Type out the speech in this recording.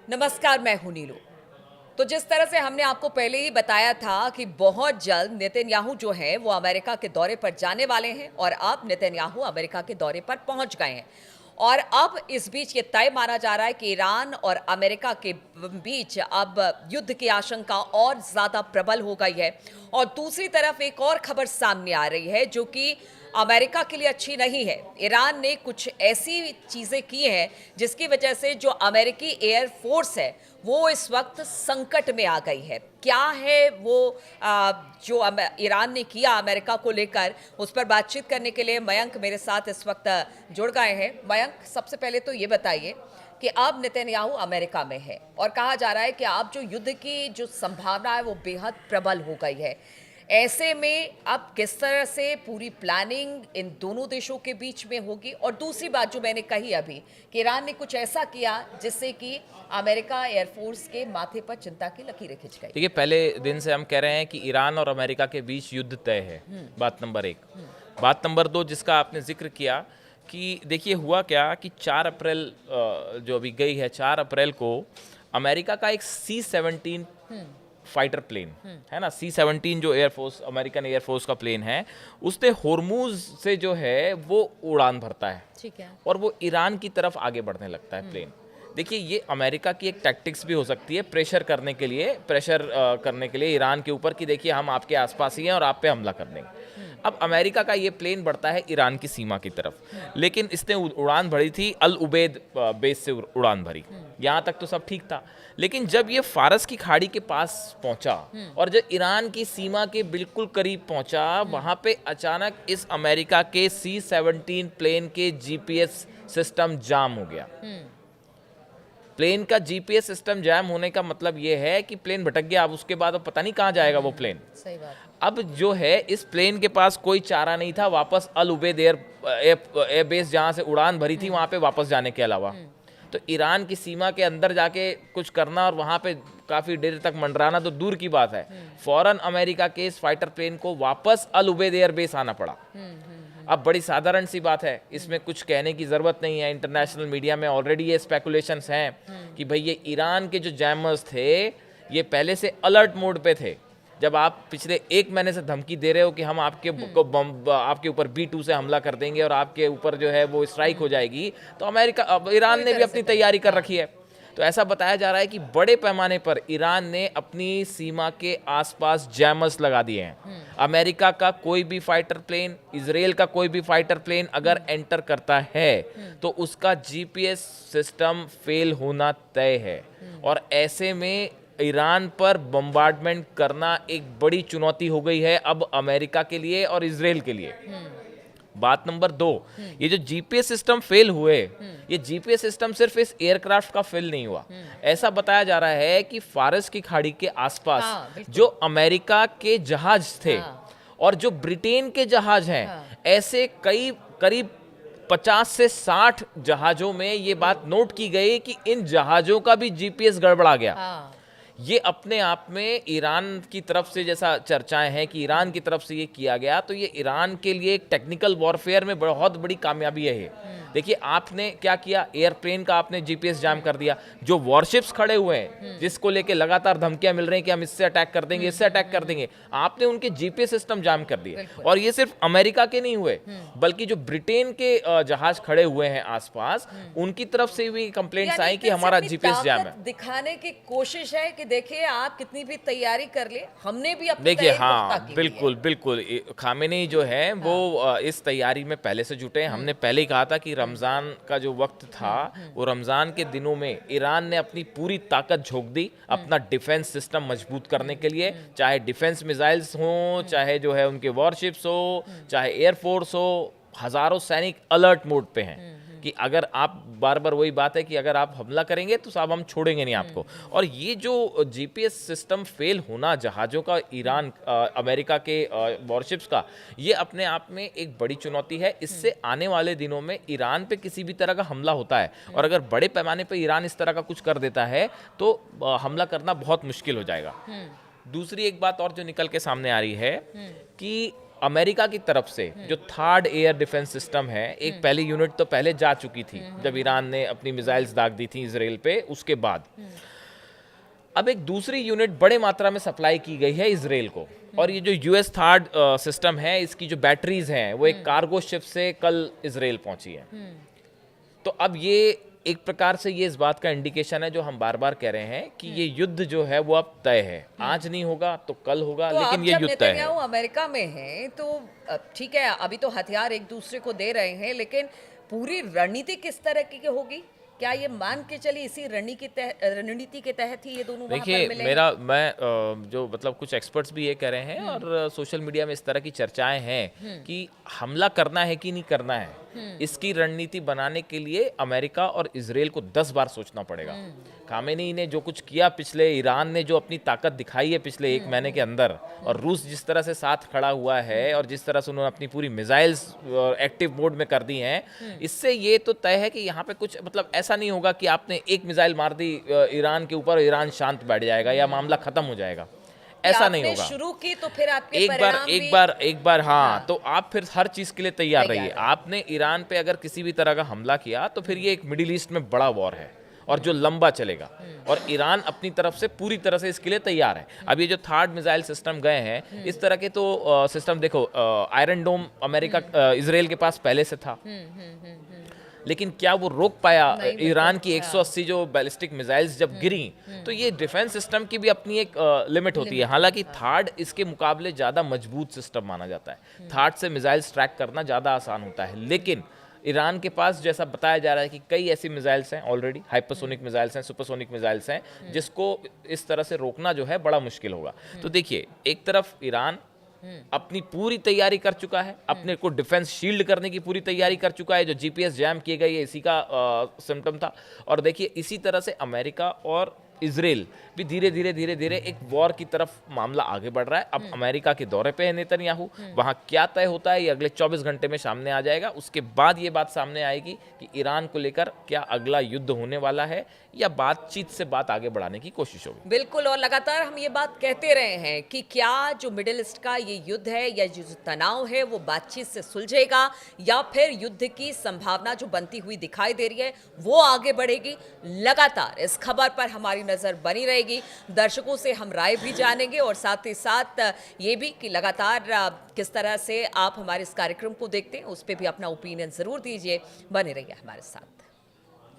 नमस्कार, मैं हूं नीलू। तो जिस तरह से हमने आपको पहले ही बताया था कि बहुत जल्द नेतन्याहू जो है वो अमेरिका के दौरे पर जाने वाले हैं और अब नेतन्याहू अमेरिका के दौरे पर पहुंच गए हैं। और अब इस बीच ये तय माना जा रहा है कि ईरान और अमेरिका के बीच अब युद्ध की आशंका और ज्यादा प्रबल हो गई है। और दूसरी तरफ एक और खबर सामने आ रही है जो कि अमेरिका के लिए अच्छी नहीं है। ईरान ने कुछ ऐसी चीजें की हैं जिसकी वजह से जो अमेरिकी एयरफोर्स है वो इस वक्त संकट में आ गई है। क्या है वो जो ईरान ने किया अमेरिका को लेकर, उस पर बातचीत करने के लिए मयंक मेरे साथ इस वक्त जुड़ गए हैं। मयंक, सबसे पहले तो ये बताइए कि अब नेतन्याहू अमेरिका में है और कहा जा रहा है कि अब जो युद्ध की जो संभावना है वो बेहद प्रबल हो गई है। ऐसे में अब किस तरह से पूरी प्लानिंग इन दोनों देशों के बीच में होगी? और दूसरी बात जो मैंने कही अभी कि ईरान ने कुछ ऐसा किया जिससे कि अमेरिका एयरफोर्स के माथे पर चिंता की लकीरें खिंच गई। देखिए, पहले दिन से हम कह रहे हैं कि ईरान और अमेरिका के बीच युद्ध तय है। बात नंबर एक। बात नंबर दो, जिसका आपने जिक्र किया कि देखिए हुआ क्या कि 4 अप्रैल जो अभी गई है, 4 अप्रैल को अमेरिका का एक C-17 फाइटर प्लेन है ना, C-17 जो एयरफोर्स अमेरिकन एयरफोर्स का प्लेन है, उसने होर्मुज से जो है वो उड़ान भरता है। ठीक है। और वो ईरान की तरफ आगे बढ़ने लगता है प्लेन। देखिए, ये अमेरिका की एक टैक्टिक्स भी हो सकती है, प्रेशर करने के लिए ईरान के ऊपर कि देखिए हम आपके आसपास ही हैं और आप पे हमला कर देंगे। अब अमेरिका का ये प्लेन बढ़ता है ईरान की सीमा की तरफ, लेकिन इसने उड़ान भरी थी अल उबैद बेस से उड़ान भरी। यहाँ तक तो सब ठीक था, लेकिन जब ये फारस की खाड़ी के पास पहुंचा और जब ईरान की सीमा के बिल्कुल करीब पहुंचा, वहां पे अचानक इस अमेरिका के C-17 प्लेन के जीपीएस सिस्टम जाम हो गया। प्लेन का जीपीएस सिस्टम जैम होने का मतलब ये है कि प्लेन भटक गया। अब उसके बाद अब पता नहीं कहाँ जाएगा वो प्लेन। सही बात। अब जो है इस प्लेन के पास कोई चारा नहीं था वापस अल उबैद एयर बेस जहाँ से उड़ान भरी थी वहाँ पे वापस जाने के अलावा। तो ईरान की सीमा के अंदर जाके कुछ करना और वहाँ पे काफ़ी देर तक मंडराना तो दूर की बात है, फौरन अमेरिका के इस फाइटर प्लेन को वापस अल उबैद एयर बेस आना पड़ा। अब बड़ी साधारण सी बात है, इसमें कुछ कहने की ज़रूरत नहीं है। इंटरनेशनल मीडिया में ऑलरेडी ये स्पेकुलेशंस हैं कि भाई ये ईरान के जो जैमर्स थे ये पहले से अलर्ट मोड पे थे। जब आप पिछले 1 महीने से धमकी दे रहे हो कि हम आपके ऊपर B-2 से हमला कर देंगे और आपके ऊपर जो है वो स्ट्राइक हो जाएगी, तो ईरान ने भी अपनी तैयारी कर रखी है। तो ऐसा बताया जा रहा है कि बड़े पैमाने पर ईरान ने अपनी सीमा के आसपास जैमर्स लगा दिए हैं। अमेरिका का कोई भी फाइटर प्लेन, इजराइल का कोई भी फाइटर प्लेन अगर एंटर करता है तो उसका जीपीएस सिस्टम फेल होना तय है। और ऐसे में ईरान पर बम्बार्डमेंट करना एक बड़ी चुनौती हो गई है अब अमेरिका के लिए और इजराइल के लिए। बात नंबर 2, ये जो जीपीएस सिस्टम फेल हुए, ये जीपीएस सिस्टम सिर्फ इस एयरक्राफ्ट का फेल नहीं हुआ। ऐसा बताया जा रहा है कि फारस की खाड़ी के आसपास जो अमेरिका के जहाज थे और जो ब्रिटेन के जहाज हैं, ऐसे करीब 50 से 60 जहाजों में ये बात नोट की गई कि इन जहाजों का भी जीपीएस गड़बड़ा गया। ये अपने आप में ईरान की तरफ से, जैसा चर्चाएं हैं कि ईरान की तरफ से ये किया गया, तो ये ईरान के लिए एक टेक्निकल वॉरफेयर में बहुत बड़ी कामयाबी है ये। देखिए आपने क्या किया, एयरप्लेन का आपने जीपीएस जाम कर दिया। जो वॉरशिप्स खड़े हुए हैं जिसको लेके लगातार धमकियां मिल रही हैं कि हम इससे अटैक कर देंगे, इससे अटैक कर देंगे, आपने उनके जीपीएस सिस्टम जाम कर दिए। और ये सिर्फ अमेरिका के नहीं हुए, बल्कि जो ब्रिटेन के जहाज खड़े हुए हैं आसपास, उनकी तरफ से भी कंप्लेंट्स आई कि हमारा जीपीएस जाम है। दिखाने की कोशिश है कि देखिए आप कितनी भी तैयारी कर ले, हमने भी अपनी देखिए तैयारी हाँ, बिल्कुल खामेनी जो है वो इस तैयारी में पहले से जुटे हैं। हमने पहले ही कहा था कि रमज़ान का जो वक्त था वो रमज़ान के दिनों में ईरान ने अपनी पूरी ताकत झोंक दी अपना डिफेंस सिस्टम मजबूत करने के लिए, चाहे डिफेंस मिसाइल्स हों, चाहे जो है उनके वॉरशिप्स हो, चाहे एयरफोर्स हो। हज़ारों सैनिक अलर्ट मोड पे हैं कि अगर आप बार बार वही बात है कि अगर आप हमला करेंगे तो साहब हम छोड़ेंगे नहीं आपको। और ये जो जीपीएस सिस्टम फेल होना जहाज़ों का, ईरान अमेरिका के वॉरशिप्स का, ये अपने आप में एक बड़ी चुनौती है। इससे आने वाले दिनों में ईरान पे किसी भी तरह का हमला होता है और अगर बड़े पैमाने पे ईरान इस तरह का कुछ कर देता है तो हमला करना बहुत मुश्किल हो जाएगा। दूसरी एक बात और जो निकल के सामने आ रही है कि अमेरिका की तरफ से जो थर्ड एयर डिफेंस सिस्टम है, एक पहली यूनिट तो पहले जा चुकी थी जब ईरान ने अपनी मिसाइल्स दाग दी थी इसराइल पे, उसके बाद अब एक दूसरी यूनिट बड़े मात्रा में सप्लाई की गई है इसराइल को। और ये जो यूएस थर्ड सिस्टम है, इसकी जो बैटरीज हैं वो एक कार्गो शिप से कल इसराइल पहुंची है। तो अब ये एक प्रकार से ये इस बात का इंडिकेशन है जो हम बार बार कह रहे हैं कि ये युद्ध जो है वो अब तय है, आज नहीं होगा तो कल होगा, तो लेकिन अब ये जब युद्ध तय है। नेतन्याहू अमेरिका में हैं तो ठीक है, अभी तो हथियार एक दूसरे को दे रहे हैं, लेकिन पूरी रणनीति किस तरह की होगी? क्या ये मान के चलिए इसी रणनीति के तहत ही ये दोनों वहां पर देखिए, मिले? जो मतलब कुछ एक्सपर्ट्स भी ये कह रहे हैं और सोशल मीडिया में इस तरह की चर्चाएं हैं कि हमला करना है कि नहीं करना है, इसकी रणनीति बनाने के लिए अमेरिका और इजराइल को 10 बार सोचना पड़ेगा। खामेनी ने जो कुछ किया पिछले, ईरान ने जो अपनी ताकत दिखाई है पिछले 1 महीने के अंदर, और रूस जिस तरह से साथ खड़ा हुआ है और जिस तरह से उन्होंने अपनी पूरी मिसाइल्स एक्टिव मोड में कर दी हैं, इससे ये तो तय है कि यहाँ पे कुछ मतलब ऐसा नहीं होगा कि आपने एक मिसाइल मार दी ईरान के ऊपर और ईरान शांत बैठ जाएगा या मामला खत्म हो जाएगा, ऐसा नहीं होगा। शुरू की तो फिर आपके परिणाम एक बार हाँ, तो आप फिर हर चीज के लिए तैयार रहिए। आपने ईरान पे अगर किसी भी तरह का हमला किया तो फिर ये एक मिडिल ईस्ट में बड़ा वॉर है और जो लंबा चलेगा, और ईरान अपनी तरफ से पूरी तरह से इसके लिए तैयार है। अब ये जो थर्ड मिसाइल सिस्टम गए हैं, इस तरह के तो सिस्टम देखो, आयरन डोम अमेरिका इजराइल के पास पहले से था, लेकिन क्या वो रोक पाया ईरान की 180 जो बैलिस्टिक मिसाइल्स जब गिरी? तो ये डिफेंस सिस्टम की भी अपनी एक लिमिट होती है। हालांकि थर्ड इसके मुकाबले ज़्यादा मजबूत सिस्टम माना जाता है, थर्ड से मिसाइल्स ट्रैक करना ज़्यादा आसान होता है, लेकिन ईरान के पास जैसा बताया जा रहा है कि कई ऐसी मिसाइल्स हैं ऑलरेडी, हाइपरसोनिक मिसाइल्स हैं, सुपरसोनिक मिसाइल्स हैं, जिसको इस तरह से रोकना जो है बड़ा मुश्किल होगा। तो देखिए, एक तरफ ईरान अपनी पूरी तैयारी कर चुका है, अपने को डिफेंस शील्ड करने की पूरी तैयारी कर चुका है, जो जीपीएस जैम किए गए इसी का सिम्टम था। और देखिए, इसी तरह से अमेरिका और इजराइल भी धीरे धीरे एक वॉर की तरफ मामला आगे बढ़ रहा है। अब अमेरिका के दौरे पे है नेतन्याहू, वहां क्या तय होता है ये अगले 24 घंटे में सामने आ जाएगा। उसके बाद ये बात सामने आएगी कि ईरान को लेकर क्या अगला युद्ध होने वाला है या बातचीत से बात आगे बढ़ाने की कोशिश होगी। बिल्कुल, और लगातार हम ये बात कहते रहे हैं कि क्या जो मिडिल ईस्ट का ये युद्ध है या जो तनाव है वो बातचीत से सुलझेगा या फिर युद्ध की संभावना जो बनती हुई दिखाई दे रही है वो आगे बढ़ेगी। लगातार इस खबर पर हमारी नजर बनी रहेगी, दर्शकों से हम राय भी जानेंगे और साथ ही साथ ये भी कि लगातार किस तरह से आप हमारे इस कार्यक्रम को देखते हैं उस पर भी अपना ओपिनियन जरूर दीजिए। बने रहिए हमारे साथ।